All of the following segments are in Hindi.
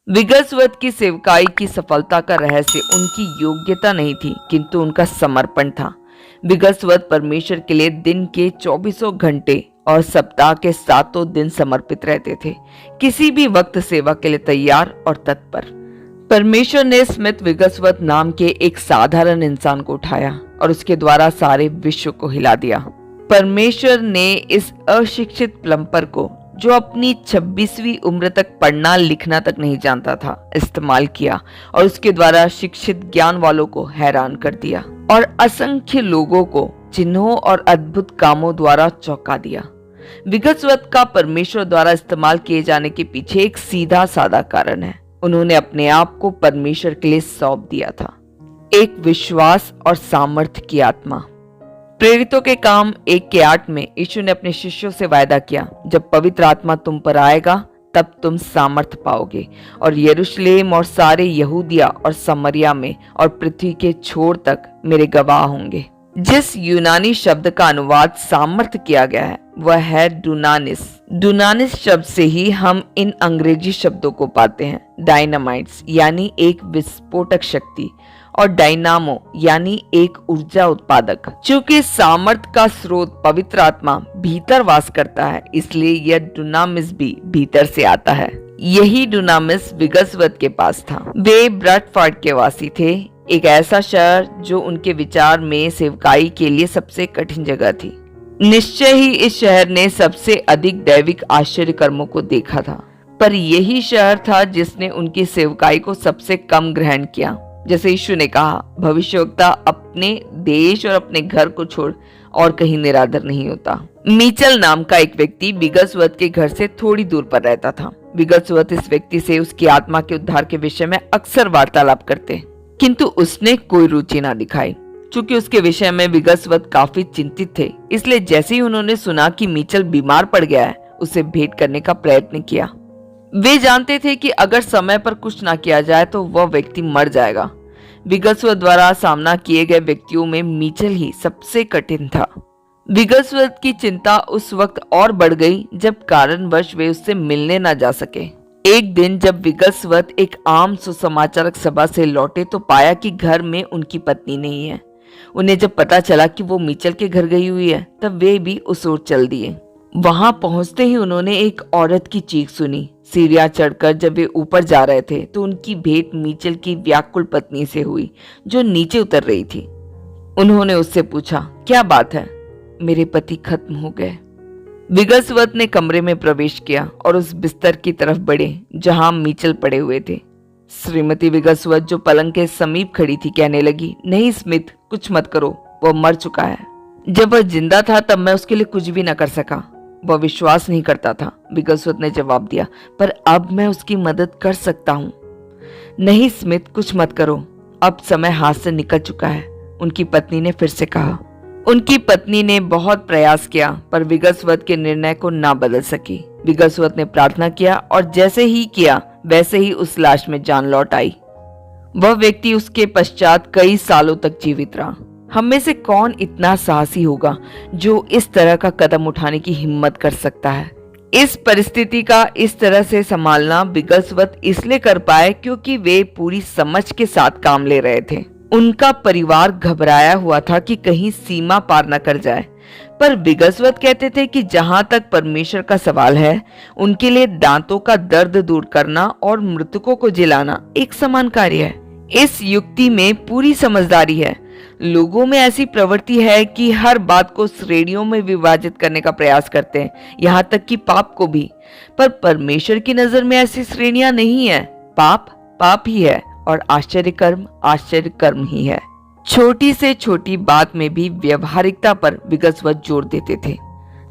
विगसवत की सेवकाई की सफलता का रहस्य उनकी योग्यता नहीं थी, किंतु उनका समर्पण था। विगसवत परमेश्वर के लिए दिन के 24 घंटे और सप्ताह के 7 दिन समर्पित रहते थे, किसी भी वक्त सेवा के लिए तैयार और तत्पर। परमेश्वर ने स्मिथ विगसवत नाम के एक साधारण इंसान को उठाया और उसके द्वारा सारे विश्व को हिला दिया। परमेश्वर ने इस अशिक्षित प्लम्पर को, जो अपनी 26वीं उम्र तक पढ़ना लिखना तक नहीं जानता था, इस्तेमाल किया और उसके द्वारा शिक्षित ज्ञान वालों को हैरान कर दिया और असंख्य लोगों को चिन्हों और अद्भुत कामों द्वारा चौंका दिया। विगसवत का परमेश्वर द्वारा इस्तेमाल किए जाने के पीछे एक सीधा साधा कारण है। उन्होंने अपने आप को परमेश्वर के लिए सौंप दिया था। एक विश्वास और सामर्थ्य की आत्मा। प्रेरितों के काम 1:8 में यीशु ने अपने शिष्यों से वायदा किया, जब पवित्र आत्मा तुम पर आएगा तब तुम सामर्थ्य पाओगे और यरूशलेम और सारे यहूदिया और समरिया में और पृथ्वी के छोर तक मेरे गवाह होंगे। जिस यूनानी शब्द का अनुवाद सामर्थ्य किया गया है वह है डुनानिस। डुनानिस शब्द से ही हम इन अंग्रेजी शब्दों को पाते हैं, डायनामाइट्स यानी एक विस्फोटक शक्ति और डायनामो यानी एक ऊर्जा उत्पादक। चूंकि सामर्थ्य का स्रोत पवित्र आत्मा भीतर वास करता है, इसलिए यह डुनामिस भी भीतर से आता है। यही डुनामिस विगसवत के पास था। वे ब्रैडफोर्ड के वासी थे, एक ऐसा शहर जो उनके विचार में सेवकाई के लिए सबसे कठिन जगह थी। निश्चय ही इस शहर ने सबसे अधिक दैविक आश्चर्य कर्मों को देखा था, पर यही शहर था जिसने उनकी सेवकाई को सबसे कम ग्रहण किया। जैसे यीशु ने कहा, भविष्यवक्ता अपने देश और अपने घर को छोड़ और कहीं निरादर नहीं होता। मीचल नाम का एक व्यक्ति विगसवत के घर से थोड़ी दूर पर रहता था। विगसवत इस व्यक्ति से उसकी आत्मा के उद्धार के विषय में अक्सर वार्तालाप करते, किंतु उसने कोई रुचि ना दिखाई। चूंकि उसके विषय में विगसवत काफी चिंतित थे, इसलिए जैसे ही उन्होंने सुना कि मीचल बीमार पड़ गया है, उसे भेंट करने का प्रयत्न किया। वे जानते थे कि अगर समय पर कुछ ना किया जाए तो वह व्यक्ति मर जाएगा। विगसवत द्वारा सामना किए गए व्यक्तियों में मीचल ही सबसे कठिन था। विगसवत की चिंता उस वक्त और बढ़ गई जब कारणवश वे उससे मिलने ना जा सके। एक दिन जब विगसवत एक आम सुसमाचारक सभा से लौटे तो पाया कि घर में उनकी पत्नी नहीं है। उन्हें जब पता चला कि वो मीचल के घर गई हुई है, तब वे भी उस ओर चल दिए। वहां पहुंचते ही उन्होंने एक औरत की चीख सुनी। सीढ़ियां चढ़कर जब वे ऊपर जा रहे थे तो उनकी भेंट मीचल की व्याकुल पत्नी से हुई, जो नीचे उतर रही थी। उन्होंने उससे पूछा, क्या बात है? मेरे पति खत्म हो गए। विगसवत ने कमरे में प्रवेश किया और उस बिस्तर की तरफ बढ़े जहां मीचल पड़े हुए थे। श्रीमती विगसवत, जो पलंग के समीप खड़ी थी, कहने लगी, नहीं स्मिथ, कुछ मत करो, वह मर चुका है। जब वह जिंदा था तब मैं उसके लिए कुछ भी न कर सका। वह विश्वास नहीं करता था, विगसवत ने जवाब दिया, पर अब मैं उसकी मदद कर सकता हूँ। नहीं स्मिथ, कुछ मत करो, अब समय हाथ से निकल चुका है, उनकी पत्नी ने फिर से कहा। उनकी पत्नी ने बहुत प्रयास किया पर विगसवत के निर्णय को ना बदल सकी। विगसवत ने प्रार्थना किया और जैसे ही किया वैसे ही उस लाश में जान लौट आई। वह व्यक्ति उसके पश्चात कई सालों तक जीवित रहा। हम में से कौन इतना साहसी होगा जो इस तरह का कदम उठाने की हिम्मत कर सकता है? इस परिस्थिति का इस तरह से संभालना विगसवत इसलिए कर पाए क्योंकि वे पूरी समझ के साथ काम ले रहे थे। उनका परिवार घबराया हुआ था कि कहीं सीमा पार न कर जाए, पर विगसवत कहते थे कि जहां तक परमेश्वर का सवाल है, उनके लिए दांतों का दर्द दूर करना और मृतकों को जिलाना एक समान कार्य है। इस युक्ति में पूरी समझदारी है। लोगों में ऐसी प्रवृत्ति है कि हर बात को श्रेणियों में विभाजित करने का प्रयास करते हैं, यहाँ तक कि पाप को भी। पर परमेश्वर की नजर में ऐसी श्रेणियां नहीं है। पाप पाप ही है और आश्चर्य कर्म ही है। छोटी से छोटी बात में भी व्यवहारिकता पर विगसवत जोर देते थे।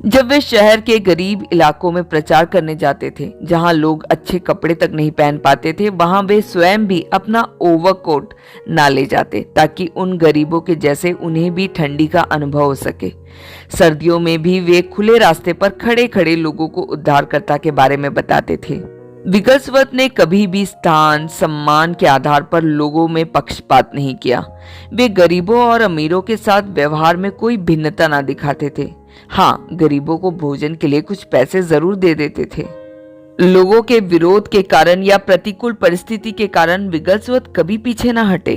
जब वे शहर के गरीब इलाकों में प्रचार करने जाते थे, जहां लोग अच्छे कपड़े तक नहीं पहन पाते थे, वहां वे स्वयं भी अपना ओवरकोट ना ले जाते ताकि उन गरीबों के जैसे उन्हें भी ठंडी का अनुभव हो सके। सर्दियों में भी वे खुले रास्ते पर खड़े खड़े लोगों को उद्धारकर्ता के बारे में बताते थे। विगसवत ने कभी भी स्थान सम्मान के आधार पर लोगों में पक्षपात नहीं किया। वे गरीबों और अमीरों के साथ व्यवहार में कोई भिन्नता ना दिखाते थे। हाँ, गरीबों को भोजन के लिए कुछ पैसे जरूर दे देते थे। लोगों के विरोध के कारण या प्रतिकूल परिस्थिति के कारण विगलस्वत कभी पीछे न हटे।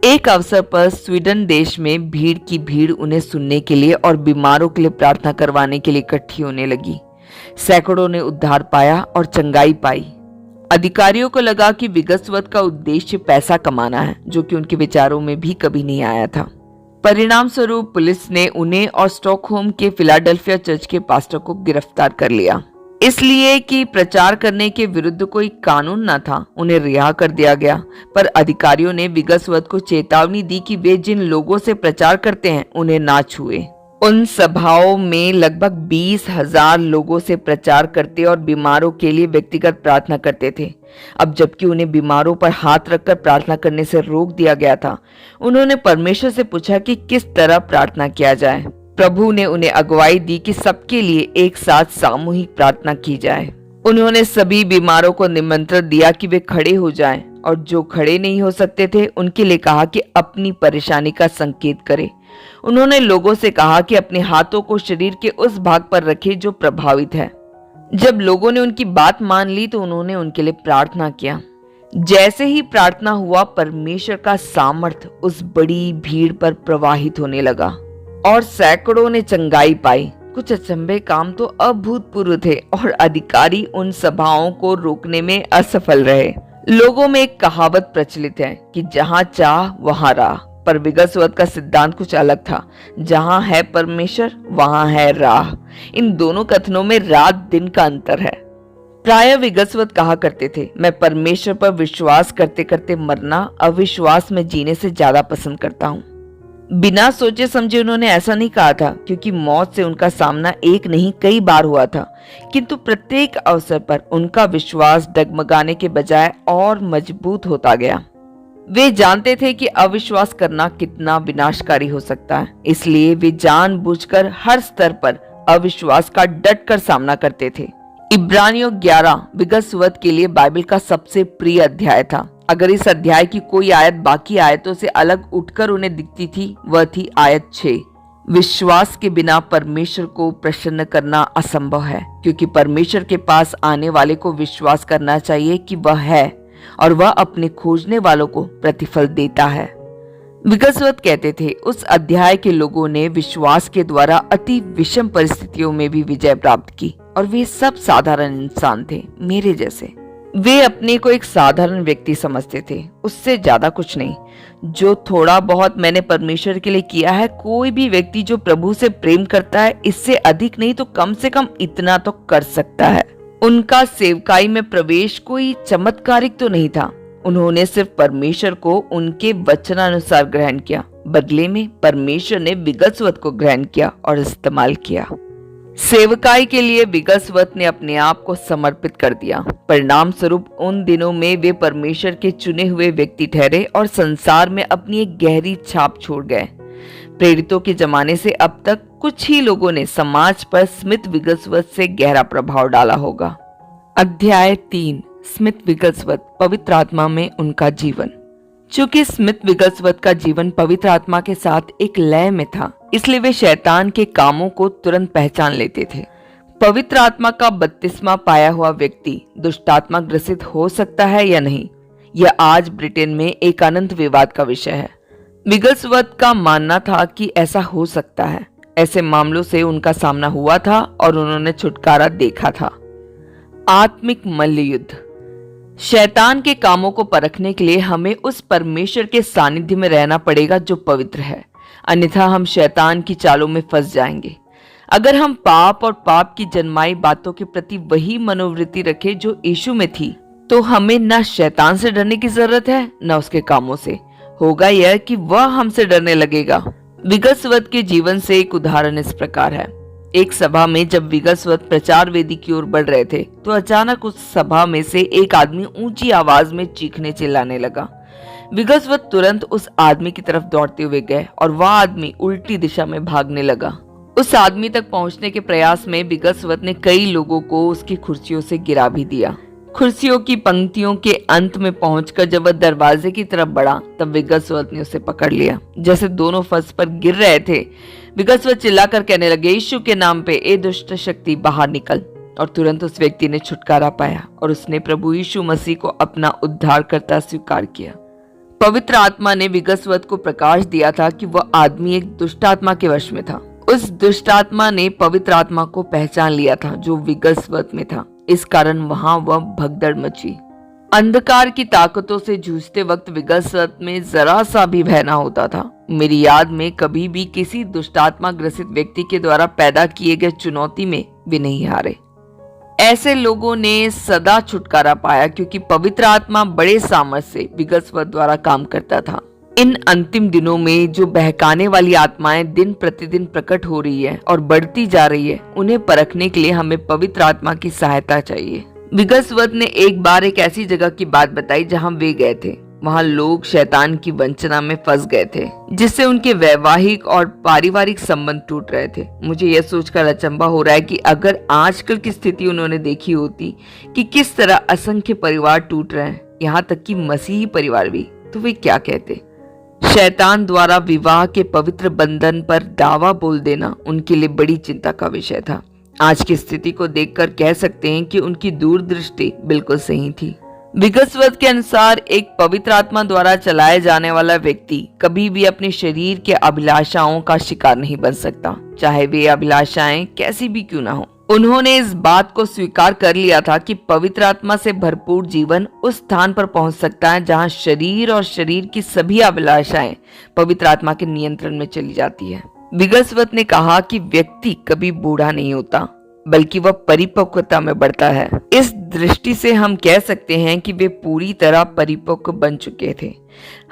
एक अवसर पर स्वीडन देश में भीड़ की भीड़ उन्हें सुनने के लिए और बीमारों के लिए प्रार्थना करवाने के लिए इकट्ठी होने लगी। सैकड़ों ने उद्धार पाया और चंगाई पाई। अधिकारियों को लगा कि विगलस्वत का उद्देश्य पैसा कमाना है, जो कि उनके विचारों में भी कभी नहीं आया था। परिणाम स्वरूप पुलिस ने उन्हें और स्टॉकहोम के फिलाडेल्फिया चर्च के पास्टर को गिरफ्तार कर लिया। इसलिए कि प्रचार करने के विरुद्ध कोई कानून न था, उन्हें रिहा कर दिया गया। पर अधिकारियों ने विगलस्वत को चेतावनी दी कि वे जिन लोगों से प्रचार करते हैं उन्हें ना छुए। उन सभाओं में लगभग 20,000 लोगों से प्रचार करते और बीमारों के लिए व्यक्तिगत प्रार्थना करते थे। अब जबकि उन्हें बीमारों पर हाथ रखकर प्रार्थना करने से रोक दिया गया था, उन्होंने परमेश्वर से पूछा कि किस तरह प्रार्थना किया जाए। प्रभु ने उन्हें अगुवाई दी कि सबके लिए एक साथ सामूहिक प्रार्थना की जाए। उन्होंने सभी बीमारों को निमंत्रण दिया कि वे खड़े हो जाएं और जो खड़े नहीं हो सकते थे उनके लिए कहा कि अपनी परेशानी का संकेत करें। उन्होंने लोगों से कहा कि अपने हाथों को शरीर के उस भाग पर रखें जो प्रभावित है। जब लोगों ने उनकी बात मान ली तो उन्होंने उनके लिए प्रार्थना किया। जैसे ही प्रार्थना हुआ, परमेश्वर का सामर्थ उस बड़ी भीड़ पर प्रवाहित होने लगा और सैकड़ों ने चंगाई पाई। कुछ अचंभे काम तो अभूतपूर्व थे और अधिकारी उन सभाओं को रोकने में असफल रहे। लोगों में एक कहावत प्रचलित है कि जहां चाह वहां राह, पर विगलस्वत का सिद्धांत कुछ अलग था। जहां है परमेश्वर वहां है राह। इन दोनों कथनों में रात दिन का अंतर है। प्राय विगलस्वत कहा करते थे, मैं परमेश्वर पर विश्वास करते करते मरना अविश्वास में जीने से ज्यादा पसंद करता हूँ। बिना सोचे समझे उन्होंने ऐसा नहीं कहा था, क्योंकि मौत से उनका सामना एक नहीं कई बार हुआ था। किंतु प्रत्येक अवसर पर उनका विश्वास डगमगाने के बजाय और मजबूत होता गया। वे जानते थे कि अविश्वास करना कितना विनाशकारी हो सकता है, इसलिए वे जानबूझकर हर स्तर पर अविश्वास का डटकर सामना करते थे। इब्रानियों 11 विगलस्वत के लिए बाइबल का सबसे प्रिय अध्याय था। अगर इस अध्याय की कोई आयत बाकी आयतों से अलग उठकर उन्हें दिखती थी, वह थी आयत 6। विश्वास के बिना परमेश्वर को प्रसन्न करना असंभव है, क्योंकि परमेश्वर के पास आने वाले को विश्वास करना चाहिए कि वह है और वह अपने खोजने वालों को प्रतिफल देता है। विगलस्वत कहते थे, उस अध्याय के लोगों ने विश्वास के द्वारा अति विषम परिस्थितियों में भी विजय प्राप्त की और वे सब साधारण इंसान थे, मेरे जैसे। वे अपने को एक साधारण व्यक्ति समझते थे, उससे ज्यादा कुछ नहीं। जो थोड़ा बहुत मैंने परमेश्वर के लिए किया है, कोई भी व्यक्ति जो प्रभु से प्रेम करता है, इससे अधिक नहीं तो कम से कम इतना तो कर सकता है। उनका सेवकाई में प्रवेश कोई चमत्कारिक तो नहीं था। उन्होंने सिर्फ परमेश्वर को उनके वचनानुसार ग्रहण किया। बदले में परमेश्वर ने विगलस्वत को ग्रहण किया और इस्तेमाल किया। सेवकाई के लिए विगलस्वत ने अपने आप को समर्पित कर दिया। परिणाम स्वरूप उन दिनों में वे परमेश्वर के चुने हुए व्यक्ति ठहरे और संसार में अपनी एक गहरी छाप छोड़ गए। प्रेरितों के जमाने से अब तक कुछ ही लोगों ने समाज पर स्मिथ विगलस्वत से गहरा प्रभाव डाला होगा। अध्याय 3 स्मिथ विगलस्वत, पवित्र आत्मा में उनका जीवन। चूंकि स्मिथ विगलस्वत का जीवन पवित्र आत्मा के साथ एक लय में था, इसलिए वे शैतान के कामों को तुरंत पहचान लेते थे। पवित्र आत्मा का बपतिस्मा पाया हुआ व्यक्ति दुष्टात्मा ग्रसित हो सकता है या नहीं, यह आज ब्रिटेन में एक अनंत विवाद का विषय है। विगलस्वत का मानना था कि ऐसा हो सकता है। ऐसे मामलों से उनका सामना हुआ था और उन्होंने छुटकारा देखा था। आत्मिक मल्ल युद्ध। शैतान के कामों को परखने के लिए हमें उस परमेश्वर के सानिध्य में रहना पड़ेगा जो पवित्र है, अन्यथा हम शैतान की चालों में फंस जाएंगे। अगर हम पाप और पाप की जन्माई बातों के प्रति वही मनोवृत्ति रखें जो यीशु में थी, तो हमें न शैतान से डरने की जरूरत है न उसके कामों से। होगा यह कि वह हमसे डरने लगेगा। विगलस्वत के जीवन से एक उदाहरण इस प्रकार है। एक सभा में जब विगलस्वत प्रचार वेदी की ओर बढ़ रहे थे, तो अचानक उस सभा में से एक आदमी ऊंची आवाज में चीखने चिल्लाने लगा। विगलस्वत तुरंत उस आदमी की तरफ दौड़ते हुए गए और वह आदमी उल्टी दिशा में भागने लगा। उस आदमी तक पहुंचने के प्रयास में विगलस्वत ने कई लोगों को उसकी कुर्सियों से गिरा भी दिया। कुर्सियों की पंक्तियों के अंत में पहुंचकर जब वह दरवाजे की तरफ बढ़ा, तब विगलस्वत ने उसे पकड़ लिया। जैसे दोनों फर्श पर गिर रहे थे, विगलस्वत चिल्लाकर कहने लगे, यीशु के नाम पे ए दुष्ट शक्ति बाहर निकल। और तुरंत उस व्यक्ति ने छुटकारा पाया और उसने प्रभु यीशु मसीह को अपना उद्धारकर्ता स्वीकार किया। पवित्र आत्मा ने विगसवत को प्रकाश दिया था कि वह आदमी एक दुष्ट आत्मा के वश में था। उस दुष्ट आत्मा ने पवित्र आत्मा को पहचान लिया था जो विगसवत में था। इस कारण वहां वह भगदड़ मची। अंधकार की ताकतों से जूझते वक्त विगसवत में जरा सा भी भय न होता था। मेरी याद में कभी भी किसी दुष्टात्मा ग्रसित व्यक्ति के द्वारा पैदा किए गए चुनौती में वे नहीं हारे। ऐसे लोगों ने सदा छुटकारा पाया क्योंकि पवित्र आत्मा बड़े सामर्थ्य से विगसवत द्वारा काम करता था। इन अंतिम दिनों में जो बहकाने वाली आत्माएं दिन प्रतिदिन प्रकट हो रही है और बढ़ती जा रही है, उन्हें परखने के लिए हमें पवित्र आत्मा की सहायता चाहिए। विगसवत ने एक बार एक ऐसी जगह की बात बताई जहां वे गए थे। वहां लोग शैतान की वंचना में फंस गए थे, जिससे उनके वैवाहिक और पारिवारिक संबंध टूट रहे थे। मुझे यह सोचकर अचंभा हो रहा है कि अगर आजकल की स्थिति उन्होंने देखी होती कि किस तरह असंख्य परिवार टूट रहे हैं, यहाँ तक कि मसीही परिवार भी, तो वे क्या कहते। शैतान द्वारा विवाह के पवित्र बंधन पर दावा बोल देना उनके लिए बड़ी चिंता का विषय था। आज की स्थिति को देखकर कह सकते हैं कि उनकी दूरदृष्टि बिल्कुल सही थी। विगसवत के अनुसार एक पवित्र आत्मा द्वारा चलाए जाने वाला व्यक्ति कभी भी अपने शरीर के अभिलाषाओं का शिकार नहीं बन सकता, चाहे वे अभिलाषाएं कैसी भी क्यों ना हो। उन्होंने इस बात को स्वीकार कर लिया था कि पवित्र आत्मा से भरपूर जीवन उस स्थान पर पहुंच सकता है जहां शरीर और शरीर की सभी अभिलाषाएं पवित्र आत्मा के नियंत्रण में चली जाती है। विगसवत ने कहा कि व्यक्ति कभी बूढ़ा नहीं होता, बल्कि वह परिपक्वता में बढ़ता है। इस दृष्टि से हम कह सकते हैं कि वे पूरी तरह परिपक्व बन चुके थे।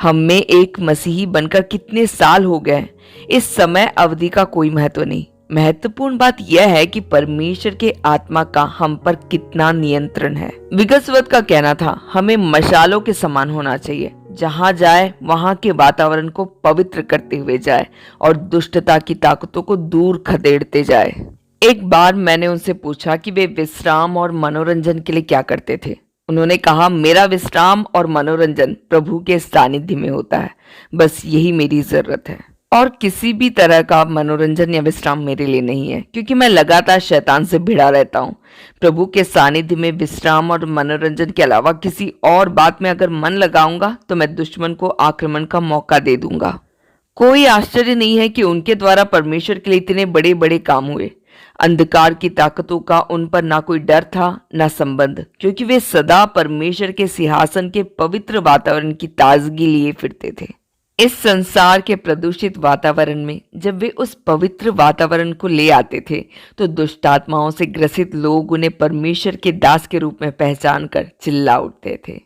हम में एक मसीही बनकर कितने साल हो गए, इस समय अवधि का कोई महत्व नहीं। महत्वपूर्ण बात यह है कि परमेश्वर के आत्मा का हम पर कितना नियंत्रण है। विगसवत का कहना था, हमें मशालों के समान होना चाहिए, जहां जाए वहां के वातावरण को पवित्र करते हुए जाए और दुष्टता की ताकतों को दूर खदेड़ते जाए। एक बार मैंने उनसे पूछा कि वे विश्राम और मनोरंजन के लिए क्या करते थे। उन्होंने कहा, मेरा विश्राम और मनोरंजन प्रभु के सानिध्य में होता है, बस यही मेरी जरूरत है। और किसी भी तरह का मनोरंजन या विश्राम मेरे लिए नहीं है, क्योंकि मैं लगातार शैतान से भिड़ा रहता हूँ। प्रभु के सानिध्य में विश्राम और मनोरंजन के अलावा किसी और बात में अगर मन लगाऊंगा तो मैं दुश्मन को आक्रमण का मौका दे दूंगा। कोई आश्चर्य नहीं है कि उनके द्वारा परमेश्वर के लिए इतने बड़े बड़े काम हुए। अंधकार की ताकतों का उन पर ना कोई डर था ना संबंध, क्योंकि वे सदा परमेश्वर के सिंहासन के पवित्र वातावरण की ताजगी लिए फिरते थे। इस संसार के प्रदूषित वातावरण में जब वे उस पवित्र वातावरण को ले आते थे तो दुष्ट आत्माओं से ग्रसित लोग उन्हें परमेश्वर के दास के रूप में पहचान कर चिल्ला उठते थे।